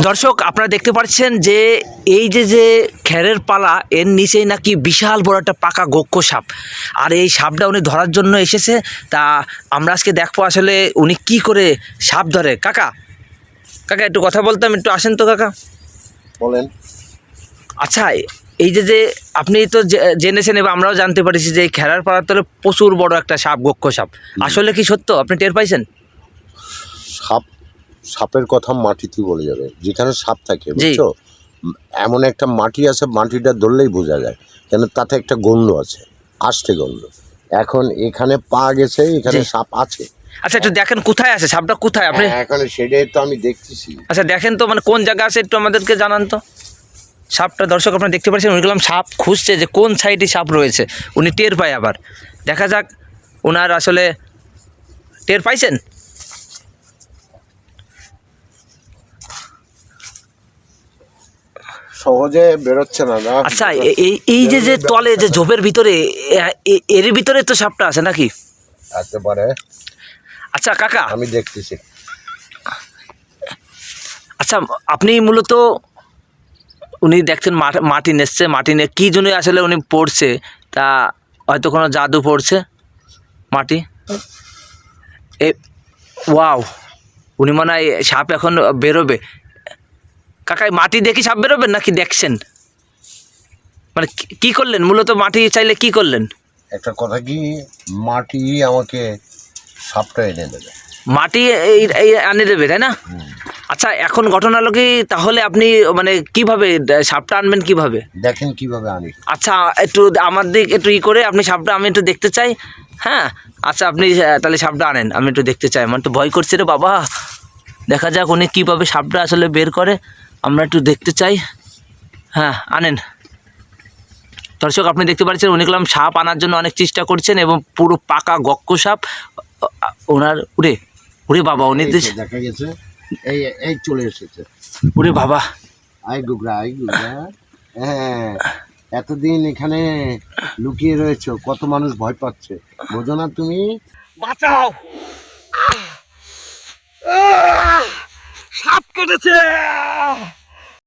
দর্শক আপনারা দেখতে পাচ্ছেন যে এই যে খেরের পালা এর নিচেই নাকি বিশাল বড় একটা পাকা গক্ষ সাপ, আর এই সাপটা উনি ধরার জন্য এসেছে। তা আমরা আজকে দেখবো আসলে উনি কি করে সাপ ধরে। কাকা কাকা একটু কথা বলতাম, একটু আসেন তো কাকা। বলেন। আচ্ছা, এই যে আপনি তো জেনেছেন এবং আমরাও জানতে পারছি যে এই খেরার পাড়ার তলে প্রচুর বড় একটা সাপ, গক্ষ সাপ, আসলে কি সত্য? আপনি টের পাইছেন? সাপের কথা মাটিতেই বলে যাবে, যেখানে সাপ থাকে বুঝছো, এমন একটা মাটি আছে, মাটিটা ধরলেই বোঝা যায়, কেন তাতে একটা গন্ধ আছে, আষ্টে গন্ধ। এখন এখানে পাওয়া গেছে, এখানে সাপ আছে। আচ্ছা একটু দেখেন কোথায় আছে সাপটা, কোথায় আপনি? এখন সেটাই তো আমি দেখতেছি। আচ্ছা দেখেন তো, মানে কোন জায়গা আছে একটু আমাদেরকে জানান তো সাপটা। দর্শক আপনারা দেখতে পাচ্ছেন উনি গেলাম সাপ খুঁজছে যে কোন সাইডে সাপ রয়েছে, উনি টের পায়। আবার দেখা যাক ওনার আসলে টের পাইছেন। সহজে বেরোচ্ছে না। আচ্ছা এই যে তলে যে ঝোপের ভিতরে, এর ভিতরে তো সাপটা আছে নাকি? আসতে পারে। আচ্ছা কাকা আমি দেখতেছি। আচ্ছা আপনি মূলত উনি দেখছেন মাটি নেচ্ছে, মাটি নিয়ে কী জন্য আসলে উনি পড়ছে, তা হয়তো কোনো জাদু পড়ছে মাটি। এ ওয়াও, উনি মনে হয় সাপ এখন বেরোবে। কাকাই মাটি দেখি সাপ বেরোবেন নাকি দেখছেন? মানে কি করলেন মূলত, মাটি চাইলে কি করলেন? একটা কথা কি, মাটি আমাকে সাপটা এনে দেবে, মাটি এই আনে দেবে, তাই না? আচ্ছা এখন ঘটনা হলো কি, তাহলে আপনি মানে কিভাবে সাপটা আনবেন, কিভাবে দেখেন কিভাবে আনি। আচ্ছা একটু আমার দিক একটু করে আপনি সাপটা, আমি একটু দেখতে চাই। হ্যাঁ আচ্ছা আপনি তাহলে সাপটা আনেন, আমি একটু দেখতে চাই। আমার তো ভয় করছে রে বাবা, দেখা যাক উনি কীভাবে সাপটা আসলে বের করে, আমরা একটু দেখতে চাই। হ্যাঁ আনেন। দর্শক আপনি দেখতে পাচ্ছেন উনি গেলাম সাপ আনার জন্য অনেক চেষ্টা করছেন এবং পুরো পাকা গক্ষ সাপ ওনার। উড়ে উড়ে বাবা, উনি দেখা গেছে, এই চলে এসেছে। উড়ে বাবা, আই গুগরা। হ্যাঁ, এতদিন এখানে লুকিয়ে রয়েছো, কত মানুষ ভয় পাচ্ছে, বোঝো না তুমি? বাঁচাও, সাপ কেটেছে।